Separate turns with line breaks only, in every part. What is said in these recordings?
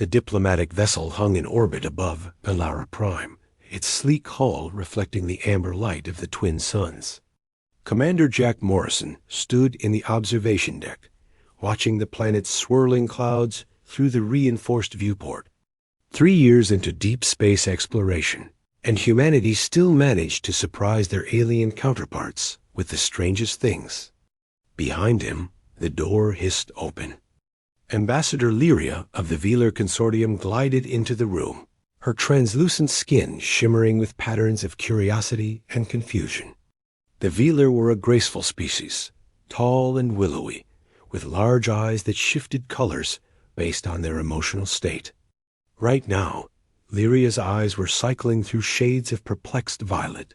The diplomatic vessel hung in orbit above Pelara Prime, its sleek hull reflecting the amber light of the twin suns. Commander Jack Morrison stood in the observation deck, watching the planet's swirling clouds through the reinforced viewport. 3 years into deep space exploration, and humanity still managed to surprise their alien counterparts with the strangest things. Behind him, the door hissed open. Ambassador Lyria of the Velar Consortium glided into the room, her translucent skin shimmering with patterns of curiosity and confusion. The Velar were a graceful species, tall and willowy, with large eyes that shifted colors based on their emotional state. Right now, Lyria's eyes were cycling through shades of perplexed violet.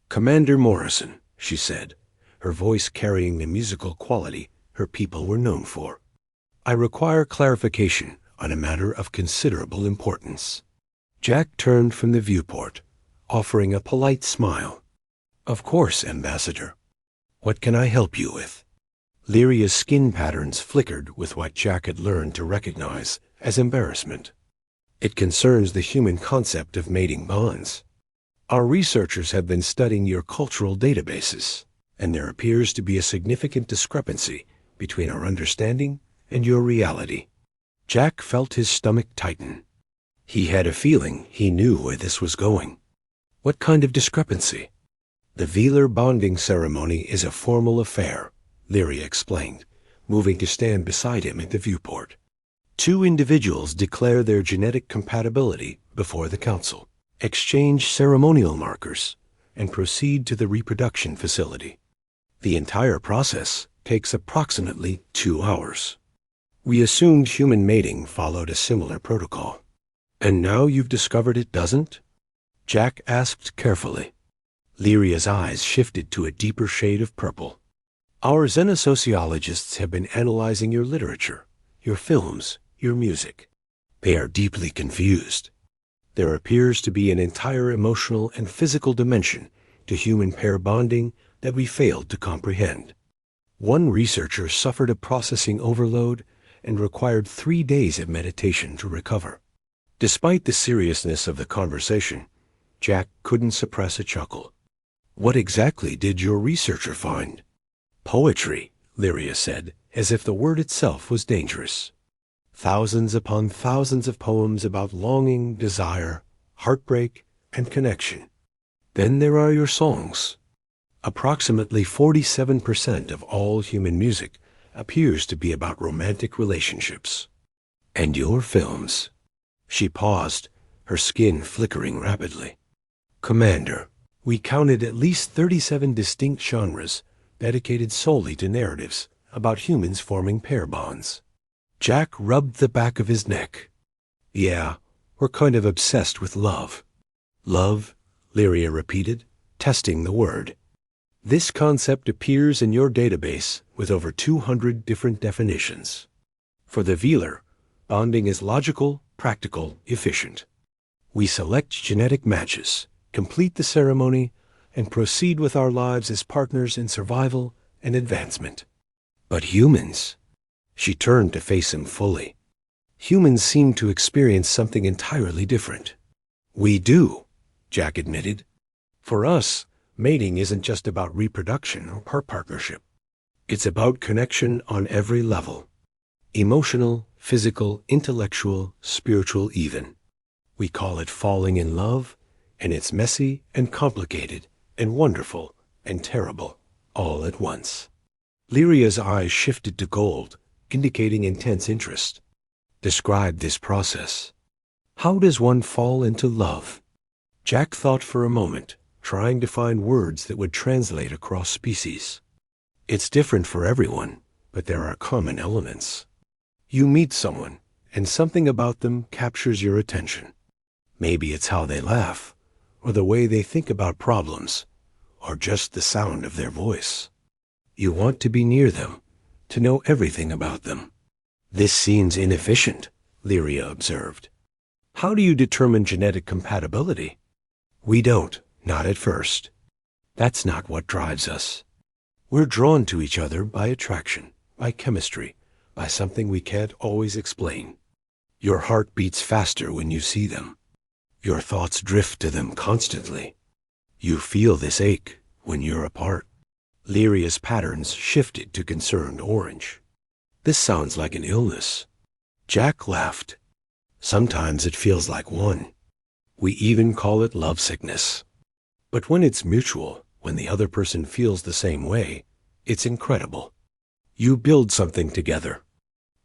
"Commander Morrison," she said, her voice carrying the musical quality her people were known for, "I require clarification on a matter of considerable importance." Jack turned from the viewport, offering a polite smile. "Of course, Ambassador. What can I help you with?" Lyria's skin patterns flickered with what Jack had learned to recognize as embarrassment. "It concerns the human concept of mating bonds. Our researchers have been studying your cultural databases, and there appears to be a significant discrepancy between our understanding and your reality." Jack felt his stomach tighten. He had a feeling he knew where this was going. "What kind of discrepancy?" "The Velar bonding ceremony is a formal affair," Lyria explained, moving to stand beside him at the viewport. "2 individuals declare their genetic compatibility before the Council, exchange ceremonial markers, and proceed to the reproduction facility. The entire process takes approximately 2 hours. We assumed human mating followed a similar protocol. And now you've discovered it doesn't?" Jack asked carefully. Lyria's eyes shifted to a deeper shade of purple. "Our xenosociologists have been analyzing your literature, your films, your music. They are deeply confused. There appears to be an entire emotional and physical dimension to human pair bonding that we failed to comprehend. One researcher suffered a processing overload and required 3 days of meditation to recover." Despite the seriousness of the conversation, Jack couldn't suppress a chuckle. "What exactly did your researcher find?" "Poetry," Lyria said, as if the word itself was dangerous. "Thousands upon thousands of poems about longing, desire, heartbreak, and connection. Then there are your songs. Approximately 47% of all human music appears to be about romantic relationships. And your films." She paused, her skin flickering rapidly. "Commander, we counted at least 37 distinct genres dedicated solely to narratives about humans forming pair bonds." Jack rubbed the back of his neck. "Yeah, we're kind of obsessed with love." "Love," Lyria repeated, testing the word. "This concept appears in your database with over 200 different definitions. For the Velar, bonding is logical, practical, efficient. We select genetic matches, complete the ceremony, and proceed with our lives as partners in survival and advancement. But humans," she turned to face him fully, "humans seem to experience something entirely different." "We do," Jack admitted. "For us, mating isn't just about reproduction or partnership. It's about connection on every level. Emotional, physical, intellectual, spiritual even. We call it falling in love, and it's messy and complicated and wonderful and terrible all at once." Lyria's eyes shifted to gold, indicating intense interest. "Describe this process. How does one fall into love?" Jack thought for a moment, trying to find words that would translate across species. "It's different for everyone, but there are common elements. You meet someone, and something about them captures your attention. Maybe it's how they laugh, or the way they think about problems, or just the sound of their voice. You want to be near them, to know everything about them." "This seems inefficient," Lyria observed. "How do you determine genetic compatibility?" "We don't, not at first. That's not what drives us. We're drawn to each other by attraction, by chemistry, by something we can't always explain. Your heart beats faster when you see them. Your thoughts drift to them constantly. You feel this ache when you're apart. Lyria's patterns shifted to concerned orange. This sounds like an illness. Jack laughed. Sometimes it feels like one. We even call it lovesickness. But when it's mutual, when the other person feels the same way, it's incredible. You build something together.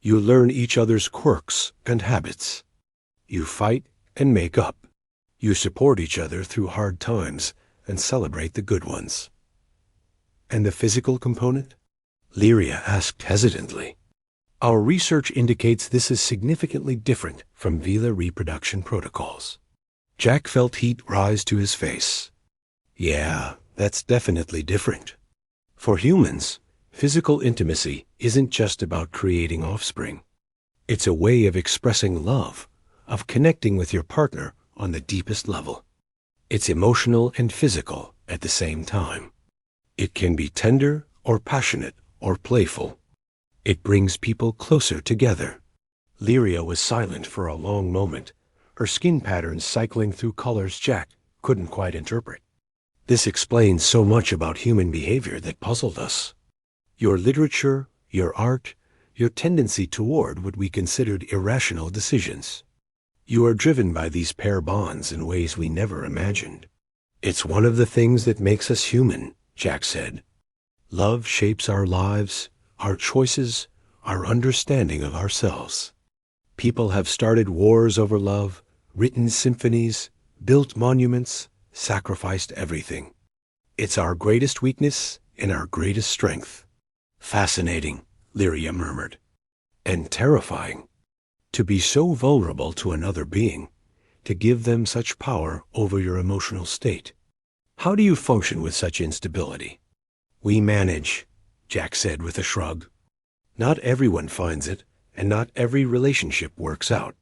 You learn each other's quirks and habits. You fight and make up. You support each other through hard times and celebrate the good ones. And the physical component? Lyria asked hesitantly. Our research indicates this is significantly different from Vila reproduction protocols. Jack felt heat rise to his face. Yeah, that's definitely different. For humans, physical intimacy isn't just about creating offspring. It's a way of expressing love, of connecting with your partner on the deepest level. It's emotional and physical at the same time. It can be tender or passionate or playful. It brings people closer together. Lyria was silent for a long moment, her skin patterns cycling through colors Jack couldn't quite interpret. This explains so much about human behavior that puzzled us. Your literature, your art, your tendency toward what we considered irrational decisions. You are driven by these pair bonds in ways we never imagined. It's one of the things that makes us human, Jack said. Love shapes our lives, our choices, our understanding of ourselves. People have started wars over love, written symphonies, built monuments, sacrificed everything. It's our greatest weakness and our greatest strength. Fascinating, Lyria murmured. And terrifying. To be so vulnerable to another being, to give them such power over your emotional state. How do you function with such instability? We manage, Jack said with a shrug. Not everyone finds it, and not every relationship works out.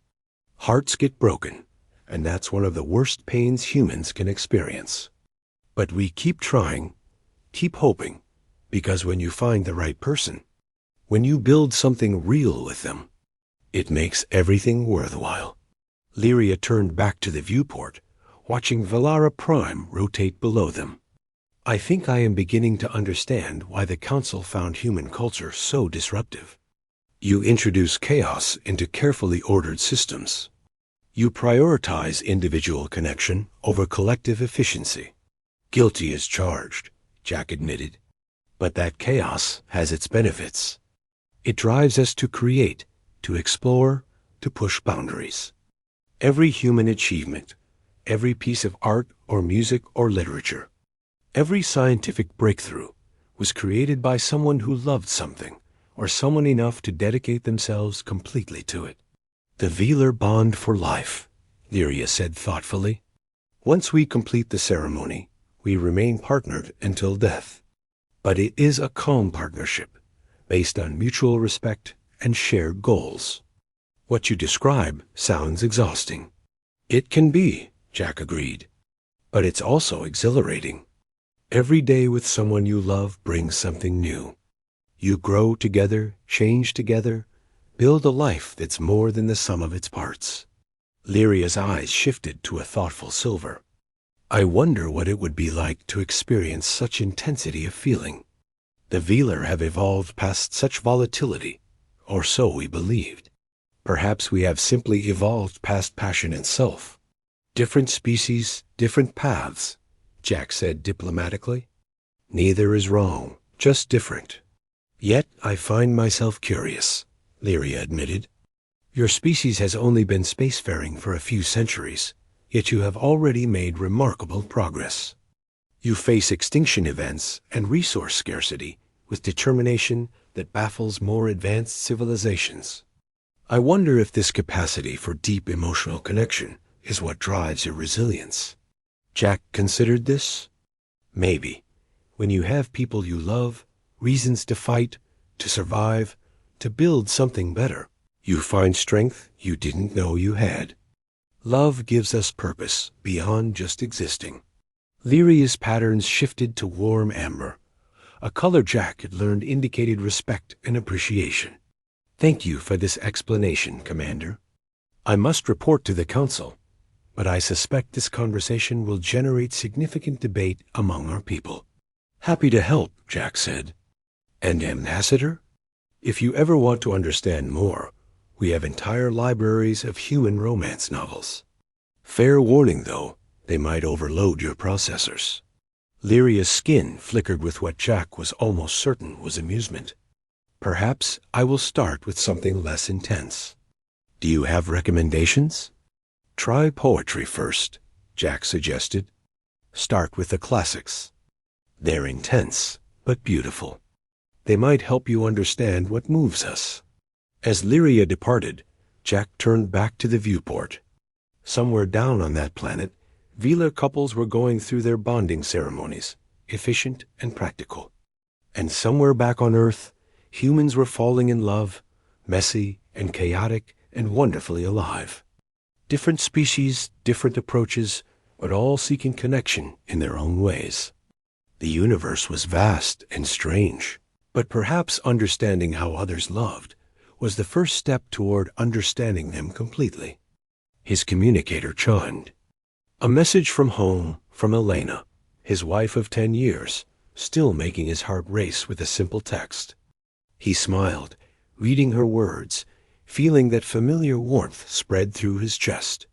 Hearts get broken, and that's one of the worst pains humans can experience. But we keep trying, keep hoping, because when you find the right person, when you build something real with them, it makes everything worthwhile. Lyria turned back to the viewport, watching Velara Prime rotate below them. I think I am beginning to understand why the Council found human culture so disruptive. You introduce chaos into carefully ordered systems. You prioritize individual connection over collective efficiency. Guilty as charged, Jack admitted. But that chaos has its benefits. It drives us to create, to explore, to push boundaries. Every human achievement, every piece of art or music or literature, every scientific breakthrough was created by someone who loved something, or someone enough to dedicate themselves completely to it. The velar bond for life, Lyria said thoughtfully. Once we complete the ceremony, we remain partnered until death. But it is a calm partnership, based on mutual respect and shared goals. What you describe sounds exhausting. It can be, Jack agreed. But it's also exhilarating. Every day with someone you love brings something new. You grow together, change together, build a life that's more than the sum of its parts. Lyria's eyes shifted to a thoughtful silver. I wonder what it would be like to experience such intensity of feeling. The velar have evolved past such volatility, or so we believed. Perhaps we have simply evolved past passion and self. Different species, different paths, Jack said diplomatically. Neither is wrong, just different. Yet I find myself curious, Lyria admitted. Your species has only been spacefaring for a few centuries, yet you have already made remarkable progress. You face extinction events and resource scarcity with determination that baffles more advanced civilizations. I wonder if this capacity for deep emotional connection is what drives your resilience. Jack considered this? Maybe. When you have people you love, reasons to fight, to survive, to build something better, you find strength you didn't know you had. Love gives us purpose beyond just existing. Lyria's patterns shifted to warm amber, a color Jack had learned indicated respect and appreciation. Thank you for this explanation, Commander. I must report to the council, but I suspect this conversation will generate significant debate among our people. Happy to help, Jack said. And Ambassador? If you ever want to understand more, we have entire libraries of human romance novels. Fair warning, though, they might overload your processors. Lyria's skin flickered with what Jack was almost certain was amusement. Perhaps I will start with something less intense. Do you have recommendations? Try poetry first, Jack suggested. Start with the classics. They're intense, but beautiful. They might help you understand what moves us. As Lyria departed, Jack turned back to the viewport. Somewhere down on that planet, Vila couples were going through their bonding ceremonies, efficient and practical. And somewhere back on Earth, humans were falling in love, messy and chaotic and wonderfully alive. Different species, different approaches, but all seeking connection in their own ways. The universe was vast and strange, but perhaps understanding how others loved was the first step toward understanding them completely. His communicator chimed. A message from home from Elena, his wife of 10 years, still making his heart race with a simple text. He smiled, reading her words, feeling that familiar warmth spread through his chest.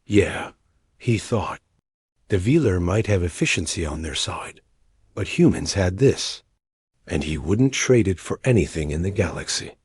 Yeah, he thought. The Velar might have efficiency on their side, but humans had this, and he wouldn't trade it for anything in the galaxy.